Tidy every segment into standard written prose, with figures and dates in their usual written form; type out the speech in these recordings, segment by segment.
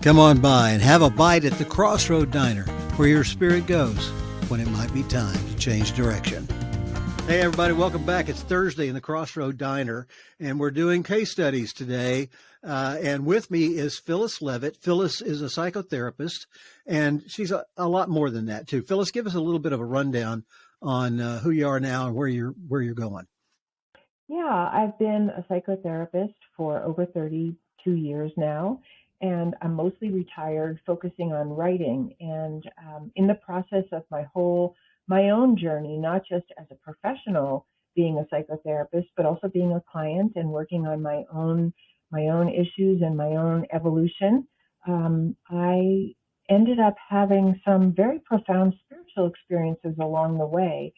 Come on by and have a bite at the Crossroad Diner, where your spirit goes when it might be time to change direction. Hey, everybody, welcome back. It's Thursday in the Crossroad Diner, and we're doing case studies today. And with me is Phyllis Levit. Phyllis is a psychotherapist, and she's a lot more than that, too. Phyllis, give us a little bit of a rundown on who you are now and where you're going. Yeah, I've been a psychotherapist for over 32 years now, and I'm mostly retired, focusing on writing. And in the process of my own journey, not just as a professional being a psychotherapist, but also being a client and working on my own issues and my own evolution, I ended up having some very profound spiritual experiences along the way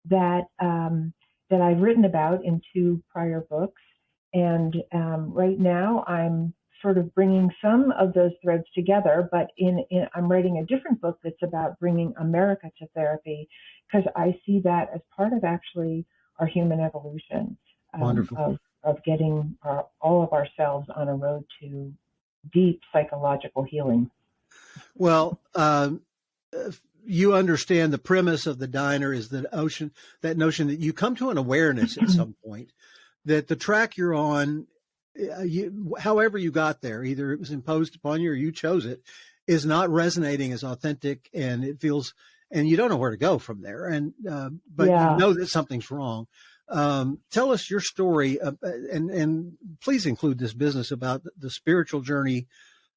that I've written about in 2 prior books. And right now I'm sort of bringing some of those threads together, but I'm writing a different book that's about bringing America to therapy, because I see that as part of actually our human evolution. Wonderful. Of getting all of ourselves on a road to deep psychological healing. Well, you understand the premise of the diner is that notion that you come to an awareness at some point that the track you're on, however you got there, either it was imposed upon you or you chose it, is not resonating as authentic, and it feels, and you don't know where to go from there. And but you know that something's wrong. Tell us your story, and please include this business about the spiritual journey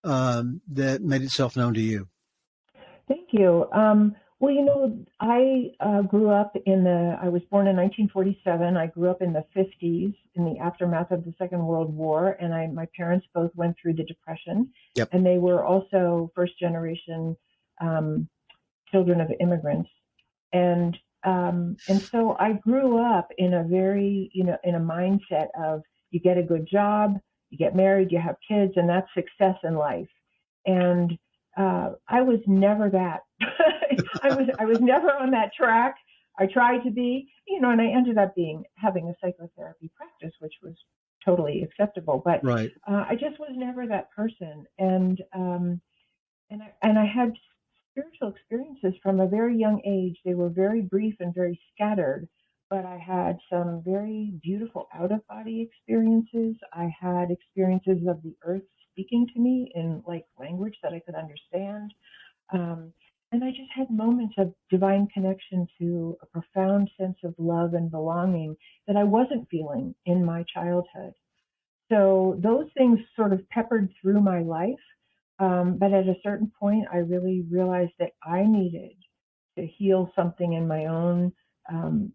that made itself known to you. Thank you. Well, I grew up I was born in 1947. I grew up in the 50s, in the aftermath of the Second World War, and my parents both went through the Depression. Yep. And they were also first generation children of immigrants. And so I grew up in a very, in a mindset of you get a good job, you get married, you have kids, and that's success in life. And I was never that. I was never on that track. I tried to be, and I ended up having a psychotherapy practice, which was totally acceptable. But right. I just was never that person. And I had spiritual experiences from a very young age. They were very brief and very scattered, but I had some very beautiful out-of-body experiences. I had experiences of the earth speaking to me in language that I could understand. And I just had moments of divine connection to a profound sense of love and belonging that I wasn't feeling in my childhood. So those things sort of peppered through my life. But at a certain point, I really realized that I needed to heal something in my own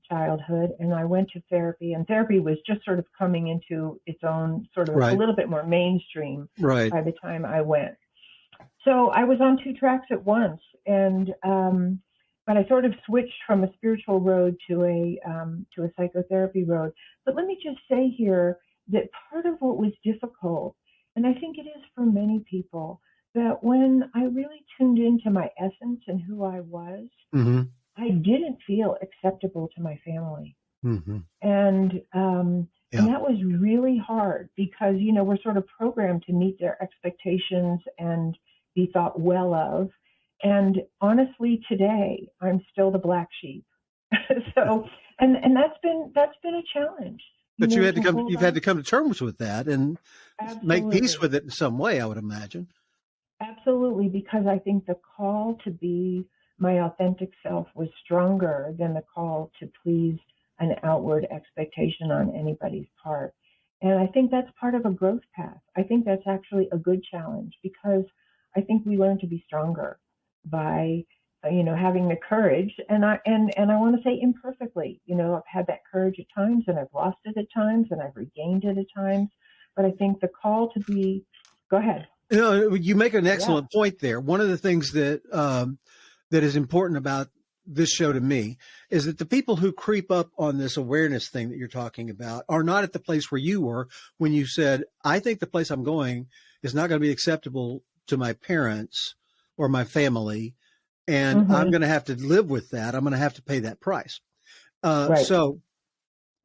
childhood. And I went to therapy, and therapy was just sort of coming into its own sort of right. a little bit more mainstream right. by the time I went. So I was on 2 tracks at once, and but I sort of switched from a spiritual road to a psychotherapy road. But let me just say here that part of what was difficult, and I think it is for many people, that when I really tuned into my essence and who I was, mm-hmm. I didn't feel acceptable to my family. Mm-hmm. And that was really hard because, we're sort of programmed to meet their expectations and be thought well of. And honestly, today, I'm still the black sheep. So, and that's been a challenge. But you've had to come to terms with that and Absolutely. Make peace with it in some way, I would imagine. Absolutely, because I think the call to be my authentic self was stronger than the call to please an outward expectation on anybody's part. And I think that's part of a growth path. I think that's actually a good challenge, because I think we learn to be stronger by, having the courage. And I want to say imperfectly, I've had that courage at times, and I've lost it at times, and I've regained it at times. But I think the call to be, go ahead. You make an excellent point there. One of the things that is important about this show to me is that the people who creep up on this awareness thing that you're talking about are not at the place where you were when you said, I think the place I'm going is not going to be acceptable to my parents or my family, and mm-hmm. I'm going to have to live with that. I'm going to have to pay that price. Right. So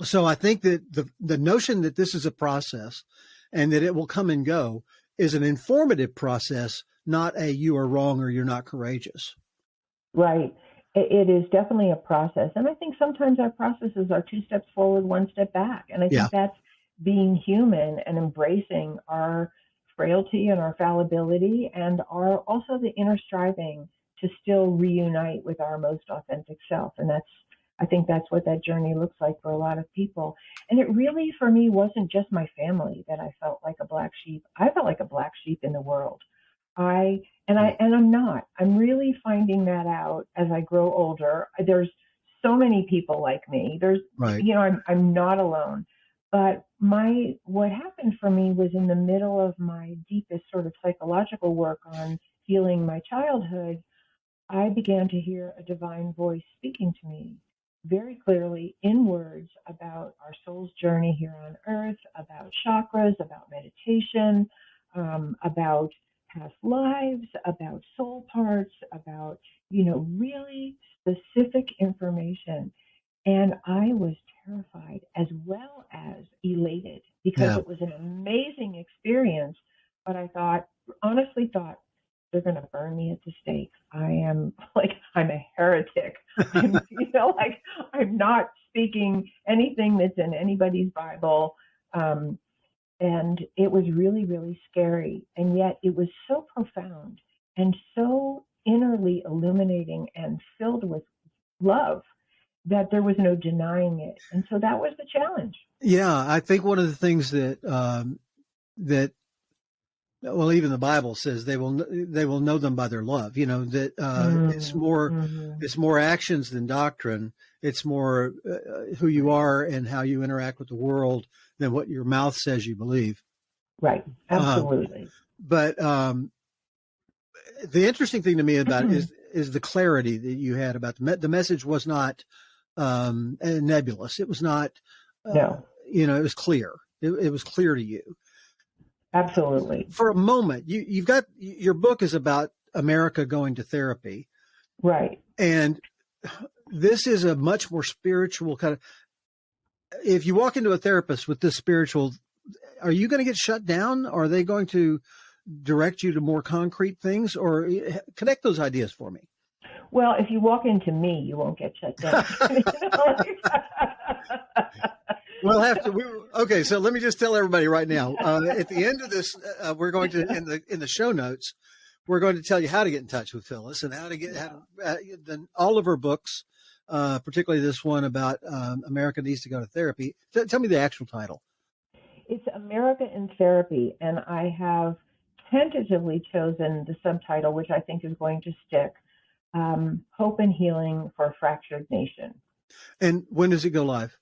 I think that the notion that this is a process and that it will come and go is an informative process, not a you are wrong or you're not courageous. Right. It is definitely a process. And I think sometimes our processes are 2 steps forward, 1 step back. And I Yeah. think that's being human and embracing our frailty and our fallibility and our also the inner striving to still reunite with our most authentic self. And I think that's what that journey looks like for a lot of people. And it really, for me, wasn't just my family that I felt like a black sheep. I felt like a black sheep in the world. I'm not. I'm really finding that out as I grow older. There's so many people like me. Right. I'm not alone. But what happened for me was in the middle of my deepest sort of psychological work on healing my childhood, I began to hear a divine voice speaking to me very clearly in words about our soul's journey here on earth, about chakras, about meditation, about past lives, about soul parts, about, really specific information. And I was terrified as well as elated because Yeah. it was an amazing experience. But honestly thought, they're going to burn me at the stake. I'm a heretic. I'm not speaking anything that's in anybody's Bible. And it was really, really scary. And yet it was so profound and so innerly illuminating and filled with love that there was no denying it. And so that was the challenge. Yeah. I think one of the things well, even the Bible says they will know them by their love. It's more actions than doctrine. It's more who you are and how you interact with the world than what your mouth says you believe. Right. Absolutely. But the interesting thing to me about it is the clarity that you had about the message was not nebulous. It was not. No. It was clear. It was clear to you. Absolutely. For a moment, you've got your book is about America going to therapy. Right. And this is a much more spiritual kind of, if you walk into a therapist with this spiritual, are you going to get shut down? Are they going to direct you to more concrete things, or connect those ideas for me? Well, if you walk into me, you won't get shut down. We'll have to. Okay, so let me just tell everybody right now. At the end of this, we're going to in the show notes, we're going to tell you how to get in touch with Phyllis and how to all of her books, particularly this one about America Needs to Go to Therapy. Tell me the actual title. It's America in Therapy, and I have tentatively chosen the subtitle, which I think is going to stick: Hope and Healing for a Fractured Nation. And when does it go live?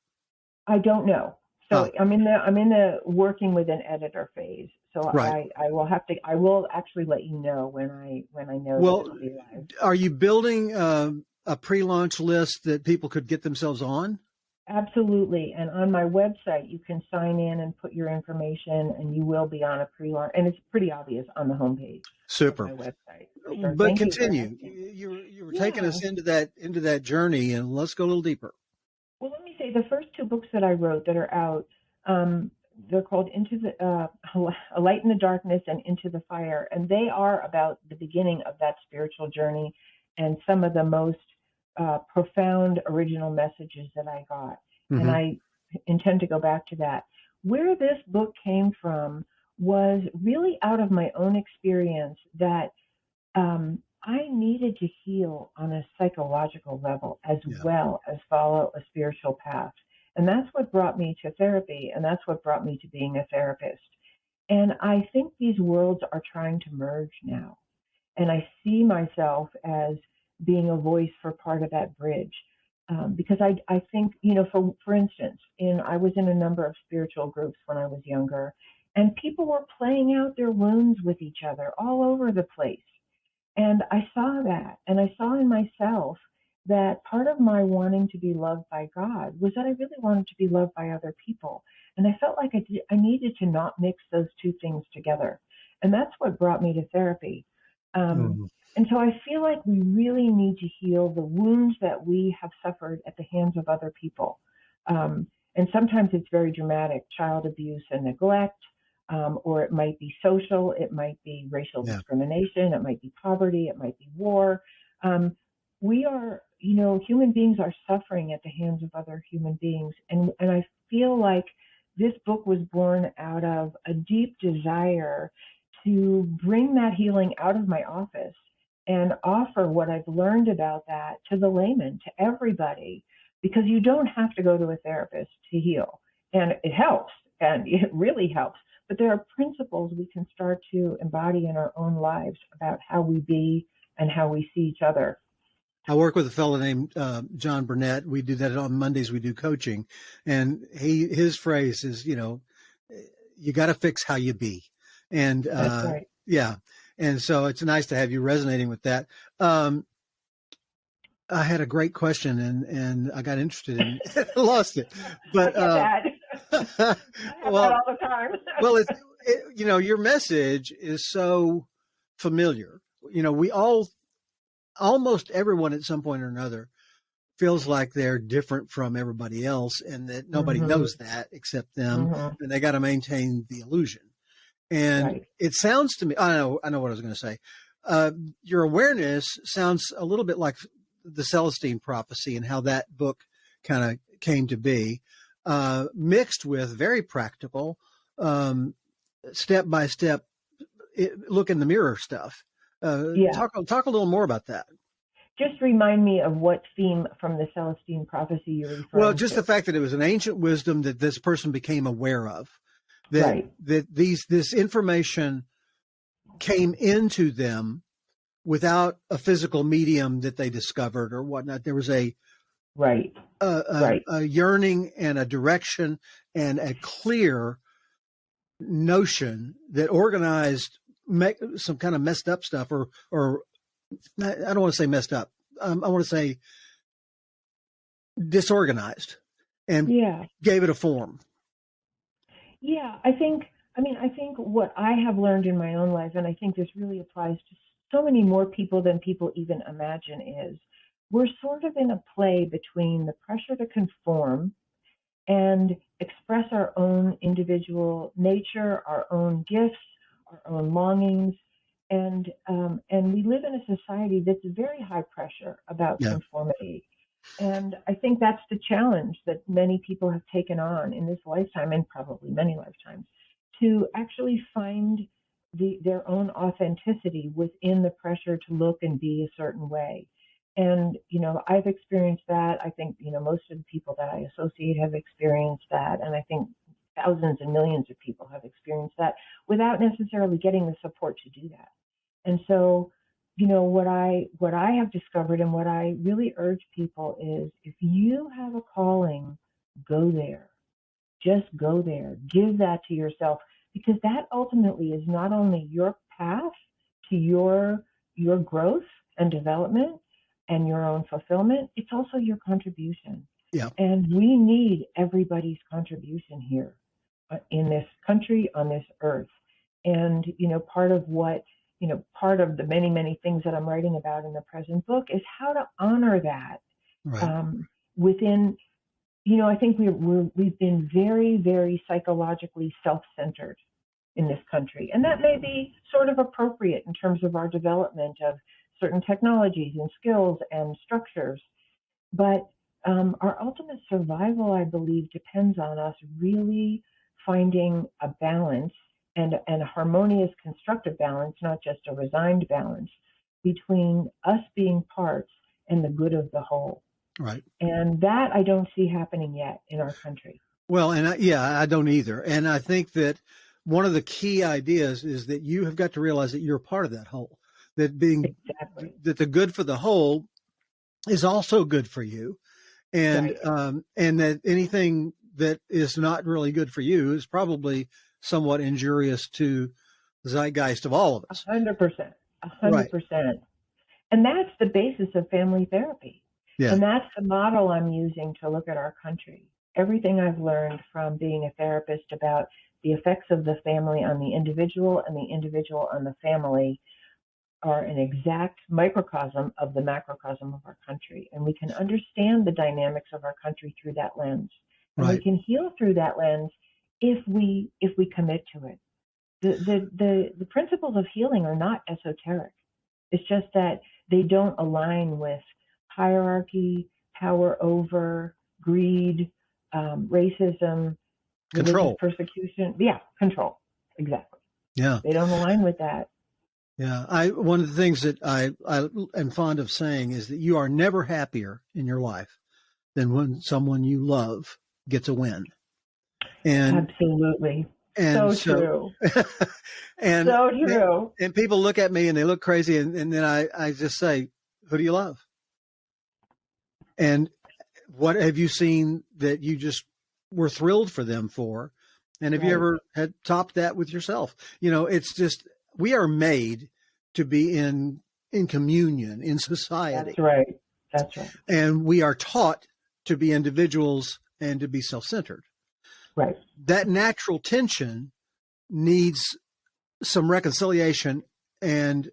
I don't know. So I'm in the working with an editor phase. So right. I will actually let you know when I know. Well, that it'll be live. Are you building a pre-launch list that people could get themselves on? Absolutely. And on my website, you can sign in and put your information, and you will be on a pre-launch. And it's pretty obvious on the homepage. Super. Of my website. Sure. But continue. You were taking us into that journey, and let's go a little deeper. Well, let me say the first 2 books that I wrote that are out, they're called A Light in the Darkness and Into the Fire. And they are about the beginning of that spiritual journey and some of the most profound original messages that I got. Mm-hmm. And I intend to go back to that. Where this book came from was really out of my own experience that I needed to heal on a psychological level as well as follow a spiritual path. And that's what brought me to therapy, and that's what brought me to being a therapist. And I think these worlds are trying to merge now. And I see myself as being a voice for part of that bridge. Because I think, for instance, I was in a number of spiritual groups when I was younger, and people were playing out their wounds with each other all over the place. And I saw that, and I saw in myself that part of my wanting to be loved by God was that I really wanted to be loved by other people. And I felt like I needed to not mix those 2 things together. And that's what brought me to therapy. And so I feel like we really need to heal the wounds that we have suffered at the hands of other people. And sometimes it's very dramatic: child abuse and neglect, or it might be social, it might be racial Yeah. discrimination, it might be poverty, it might be war. We are, human beings are suffering at the hands of other human beings. And I feel like this book was born out of a deep desire to bring that healing out of my office and offer what I've learned about that to the layman, to everybody, because you don't have to go to a therapist to heal. And it helps, and it really helps. But there are principles we can start to embody in our own lives about how we be and how we see each other. I work with a fellow named John Burnett. We do that on Mondays. We do coaching, and his phrase is, you got to fix how you be, and That's right. yeah, and so it's nice to have you resonating with that. I had a great question, and I got interested in it. I lost it, but I get that. I have well, that all the time. well, your message is so familiar. We all, almost everyone at some point or another, feels like they're different from everybody else, and that nobody knows that except them, and they got to maintain the illusion. And Right. it sounds to me, I know what I was going to say. Your awareness sounds a little bit like the Celestine prophecy and how that book kind of came to be, mixed with very practical, step by step, look in the mirror stuff. Yeah. Talk a little more about that. Just remind me of what theme from the Celestine prophecy you're referring to. Well, just the fact that it was an ancient wisdom that this person became aware of, that Right. that this information came into them without a physical medium that they discovered or whatnot. There was a Right. a yearning and a direction and a clear notion that organized some kind of messed up stuff, or I don't want to say messed up. I want to say disorganized, and gave it a form. Yeah, I think what I have learned in my own life, and I think this really applies to so many more people than people even imagine, is we're sort of in a play between the pressure to conform and express our own individual nature, our own gifts, our own longings, and we live in a society that's very high pressure about conformity. And I think that's the challenge that many people have taken on in this lifetime, and probably many lifetimes, to actually find their own authenticity within the pressure to look and be a certain way. And, I've experienced that. I think, most of the people that I associate have experienced that. And I think thousands and millions of people have experienced that without necessarily getting the support to do that. And so, what I have discovered and what I really urge people is, if you have a calling, go there. Just go there. Give that to yourself, because that ultimately is not only your path to your growth and development and your own fulfillment, it's also your contribution. Yeah. And we need everybody's contribution here in this country, on this earth. And, part of the many, many things that I'm writing about in the present book is how to honor that within, I think we've been very, very psychologically self-centered in this country. And that may be sort of appropriate in terms of our development of certain technologies and skills and structures. But our ultimate survival, I believe, depends on us really finding a balance and a harmonious, constructive balance, not just a resigned balance, between us being parts and the good of the whole. Right. And that I don't see happening yet in our country. Well, and I don't either. And I think that one of the key ideas is that you have got to realize that you're a part of that whole, that that the good for the whole is also good for you. And, and that anything that is not really good for you is probably somewhat injurious to the zeitgeist of all of us. 100%. 100%. And that's the basis of family therapy. Yeah. And that's the model I'm using to look at our country. Everything I've learned from being a therapist about the effects of the family on the individual and the individual on the family are an exact microcosm of the macrocosm of our country. And we can understand the dynamics of our country through that lens. And we can heal through that lens if we commit to it. The principles of healing are not esoteric. It's just that they don't align with hierarchy, power over, greed, racism, religious Control. persecution. Yeah, control. Exactly. Yeah. They don't align with that. Yeah. One of the things that I am fond of saying is that you are never happier in your life than when someone you love gets a win. And Absolutely. and So so true. and So true. and people look at me and they look crazy, and then I just say, who do you love? And what have you seen that you just were thrilled for them for? And have you Right. ever had topped that with yourself? It's just, we are made to be in communion, in society. That's right. That's right. And we are taught to be individuals and to be self-centered. Right. That natural tension needs some reconciliation and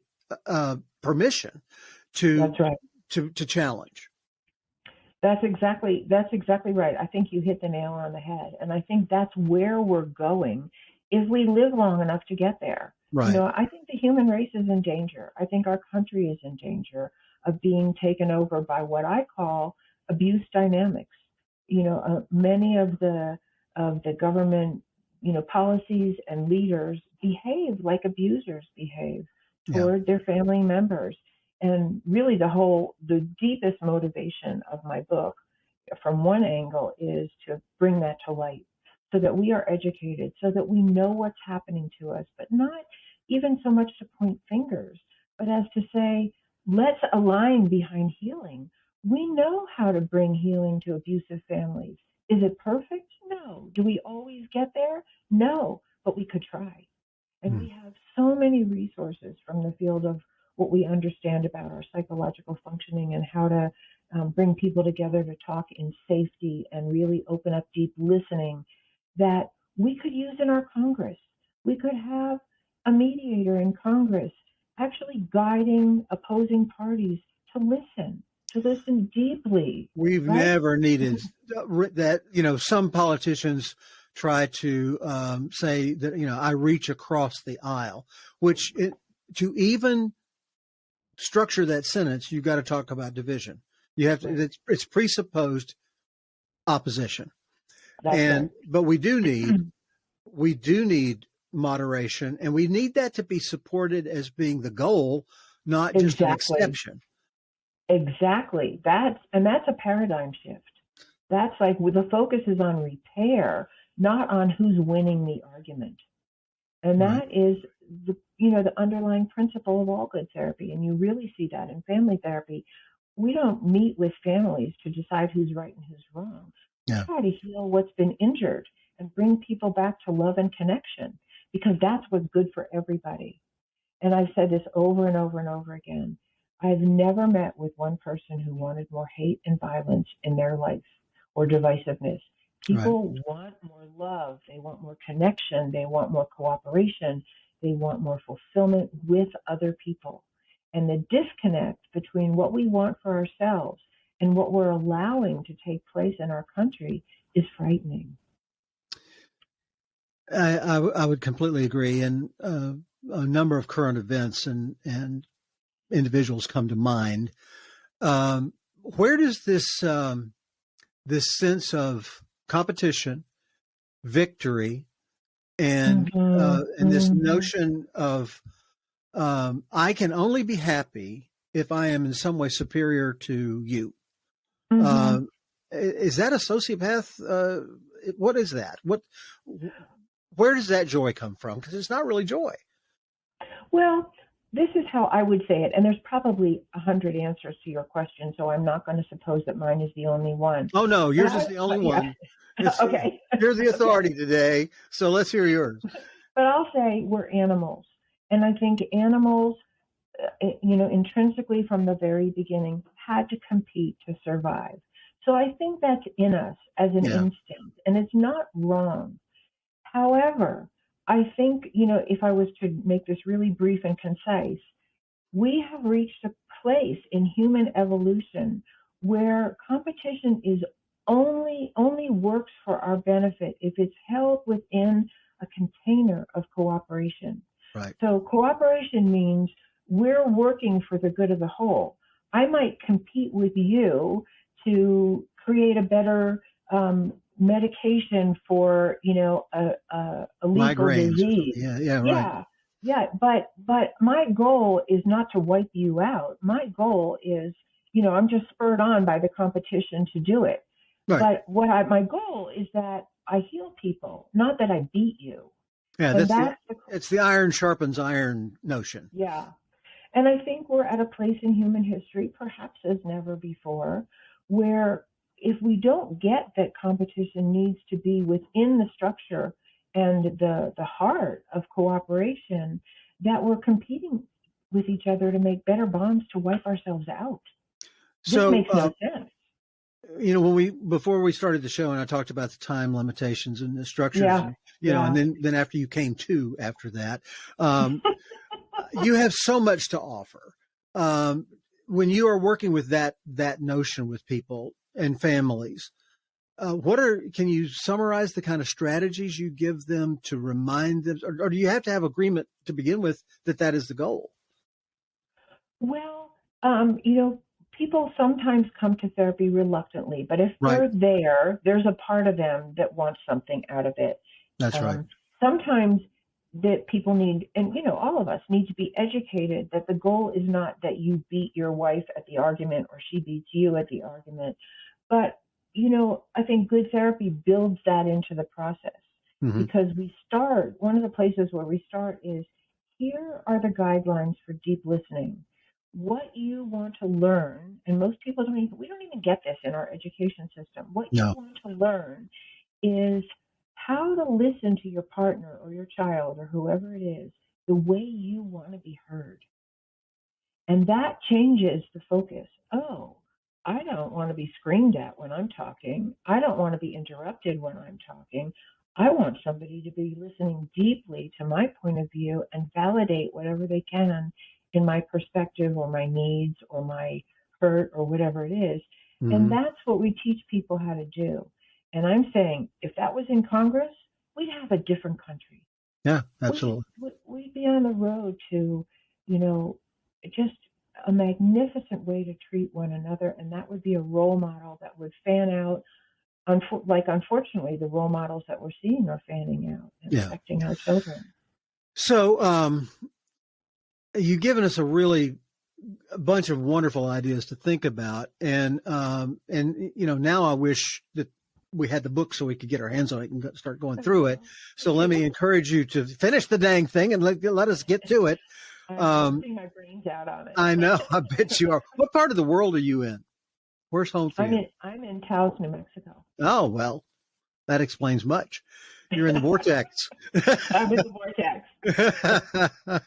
permission to That's right. to challenge. That's exactly right. I think you hit the nail on the head. And I think that's where we're going if we live long enough to get there. Right. I think the human race is in danger. I think our country is in danger of being taken over by what I call abuse dynamics. Many of the government, policies and leaders behave like abusers behave toward their family members. And really the deepest motivation of my book from one angle is to bring that to light so that we are educated, so that we know what's happening to us, but not even so much to point fingers, but as to say, let's align behind healing. We know how to bring healing to abusive families. Is it perfect? No. Do we always get there? No, but we could try. And we have so many resources from the field of what we understand about our psychological functioning and how to bring people together to talk in safety and really open up deep listening that we could use in our Congress. We could have a mediator in Congress actually guiding opposing parties to listen deeply. We've never needed that. Some politicians try to say that, I reach across the aisle, which to even structure that sentence, you've got to talk about division. You have to, it's presupposed opposition. But we do need moderation, and we need that to be supported as being the goal, not just an exception. Exactly. That's a paradigm shift. That's like the focus is on repair, not on who's winning the argument. And that is the underlying principle of all good therapy. And you really see that in family therapy. We don't meet with families to decide who's right and who's wrong. We try to heal what's been injured and bring people back to love and connection, because that's what's good for everybody. And I've said this over and over and over again. I've never met with one person who wanted more hate and violence in their life or divisiveness. People want more love. They want more connection. They want more cooperation. They want more fulfillment with other people. And the disconnect between what we want for ourselves and what we're allowing to take place in our country is frightening. I would completely agree. And a number of current events and individuals come to mind. Where does this sense of competition, victory, and this notion of I can only be happy if I am in some way superior to you. Is that a sociopath? What is that? Where does that joy come from? Because it's not really joy. Well, this is how I would say it, and there's probably 100 answers to your question, so I'm not going to suppose that mine is the only one. Oh, no, yours is the only one. Okay. You're the authority today, so let's hear yours. But I'll say we're animals, and I think animals, intrinsically from the very beginning, had to compete to survive. So I think that's in us as an instinct, and it's not wrong. However, I think, if I was to make this really brief and concise, we have reached a place in human evolution where competition is only works for our benefit if it's held within a container of cooperation. Right. So cooperation means we're working for the good of the whole. I might compete with you to create a better medication for, a lethal Migraines. disease. Yeah, right. Yeah. But my goal is not to wipe you out. My goal is, I'm just spurred on by the competition to do it. Right. But my goal is that I heal people, not that I beat you. Yeah, And it's the iron sharpens iron notion. yeah. And I think we're at a place in human history, perhaps as never before, where if we don't get that competition needs to be within the structure and the heart of cooperation, that we're competing with each other to make better bonds to wipe ourselves out. So, this makes no sense. Before we started the show and I talked about the time limitations and the structures, and then after you came to after that, you have so much to offer. When you are working with that notion with people and families, can you summarize the kind of strategies you give them to remind them, or do you have to have agreement to begin with that is the goal? Well, people sometimes come to therapy reluctantly, but if Right. they're there's a part of them that wants something out of it. That's right. Sometimes that people need, and all of us need to be educated that the goal is not that you beat your wife at the argument or she beats you at the argument, but I think good therapy builds that into the process. Mm-hmm. Because one of the places where we start is, here are the guidelines for deep listening. What you want to learn, and most people we don't even get this in our education system. What you want to learn is how to listen to your partner or your child or whoever it is the way you want to be heard. And that changes the focus. Oh, I don't want to be screamed at when I'm talking. I don't want to be interrupted when I'm talking. I want somebody to be listening deeply to my point of view and validate whatever they can in my perspective or my needs or my hurt or whatever it is. Mm-hmm. And that's what we teach people how to do. And I'm saying, if that was in Congress, we'd have a different country. Yeah, absolutely. We'd be on the road to, just a magnificent way to treat one another. And that would be a role model that would fan out. Unfortunately, the role models that we're seeing are fanning out and affecting our children. So you've given us a bunch of wonderful ideas to think about. And now I wish that we had the book so we could get our hands on it and start going through it. So let me encourage you to finish the dang thing and let us get to it. I'm putting my brains out on it. I know. I bet you are. What part of the world are you in? Where's home for you? I'm in Taos, New Mexico. Oh, well, that explains much. You're in the vortex. I'm in the vortex.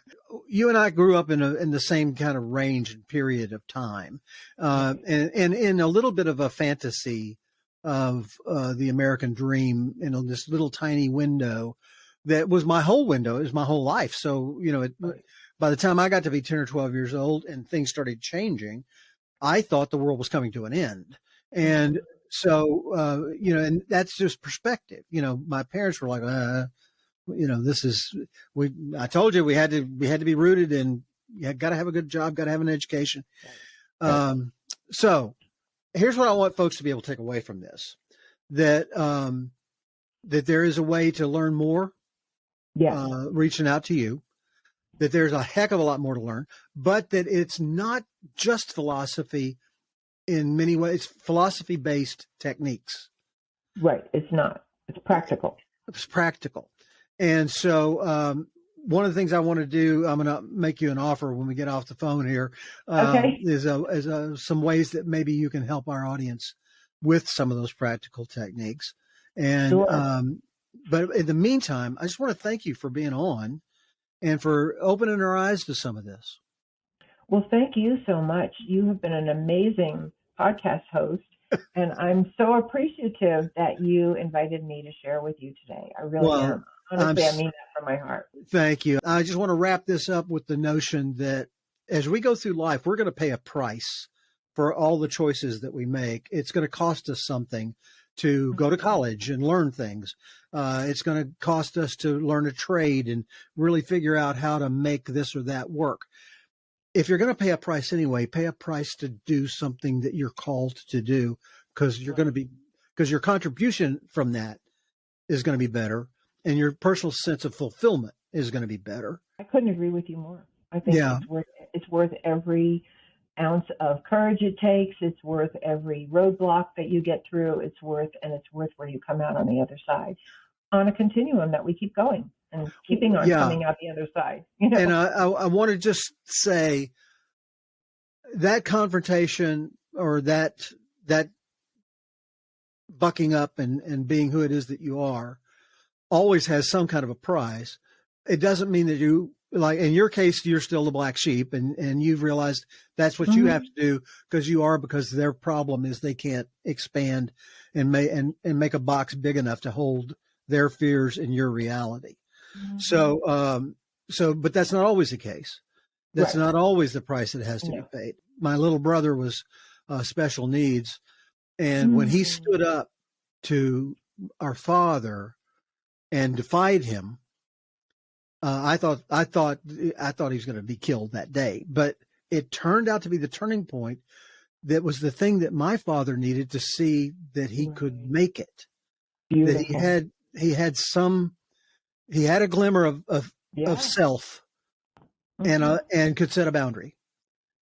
You and I grew up in the same kind of range and period of time, and in a little bit of a fantasy of the American dream in this little tiny window that was my whole window. It was my whole life. So, by the time I got to be 10 or 12 years old and things started changing, I thought the world was coming to an end. And so, and that's just perspective. My parents were like, I told you we had to be rooted in, you got to have a good job, got to have an education. So here's what I want folks to be able to take away from this, that there is a way to learn more, reaching out to you, that there's a heck of a lot more to learn, but that it's not just philosophy in many ways, philosophy-based techniques. Right. It's not. It's practical. It's practical. And so one of the things I want to do, I'm going to make you an offer when we get off the phone here, is some ways that maybe you can help our audience with some of those practical techniques. And but in the meantime, I just want to thank you for being on and for opening our eyes to some of this. Well, thank you so much. You have been an amazing podcast host, and I'm so appreciative that you invited me to share with you today. I really am. Honestly, I mean that from my heart. Thank you. I just want to wrap this up with the notion that as we go through life, we're going to pay a price for all the choices that we make. It's going to cost us something to go to college and learn things. It's going to cost us to learn a trade and really figure out how to make this or that work. If you're going to pay a price anyway, pay a price to do something that you're called to do, because because your contribution from that is going to be better, and your personal sense of fulfillment is going to be better. I couldn't agree with you more. I think it's worth every ounce of courage it takes. It's worth every roadblock that you get through. It's worth where you come out on the other side, on a continuum that we keep going and keeping on coming out the other side. And I want to just say that confrontation, or that bucking up and being who it is that you are, always has some kind of a prize. It doesn't mean that you, like in your case, you're still the black sheep, and you've realized that's what you have to do because their problem is they can't expand and make a box big enough to hold their fears in your reality. So, but that's not always the case. That's not always the price that has to be paid. My little brother was special needs, and when he stood up to our father and defied him, I thought he was going to be killed that day. But it turned out to be the turning point. That was the thing that my father needed to see that he could make it. Beautiful. That he had a glimmer of self, and could set a boundary.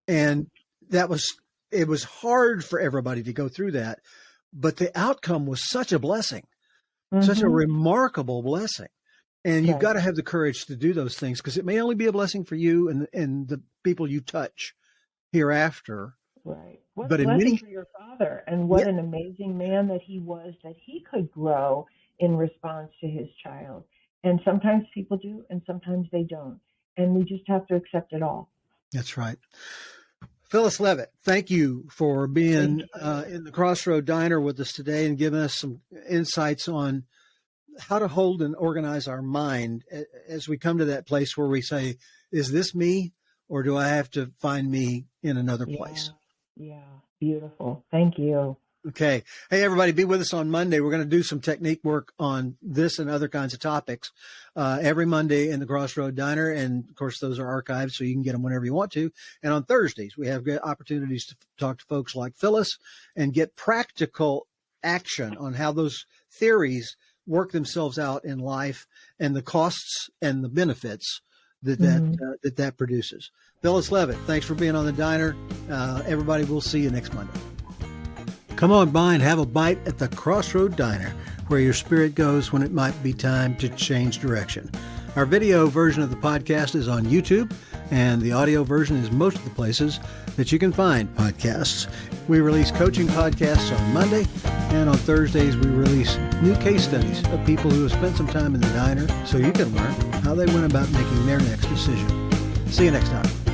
And it was hard for everybody to go through that, but the outcome was such a blessing, such a remarkable blessing. And you've got to have the courage to do those things, because it may only be a blessing for you and the people you touch hereafter. Right. What a blessing for your father, and what an amazing man that he was, that he could grow in response to his child. And sometimes people do, and sometimes they don't. And we just have to accept it all. That's right. Phyllis Levit, thank you for being in the Crossroad Diner with us today and giving us some insights on how to hold and organize our mind as we come to that place where we say, is this me, or do I have to find me in another place? Yeah. Beautiful. Thank you. Okay. Hey, everybody, be with us on Monday. We're going to do some technique work on this and other kinds of topics every Monday in the Crossroad Diner. And, of course, those are archived, so you can get them whenever you want to. And on Thursdays, we have good opportunities to talk to folks like Phyllis and get practical action on how those theories work themselves out in life, and the costs and the benefits that produces. Phyllis Levit, thanks for being on the Diner. Everybody, we'll see you next Monday. Come on by and have a bite at the Crossroad Diner, where your spirit goes when it might be time to change direction. Our video version of the podcast is on YouTube, and the audio version is most of the places that you can find podcasts. We release coaching podcasts on Monday, and on Thursdays we release new case studies of people who have spent some time in the diner, so you can learn how they went about making their next decision. See you next time.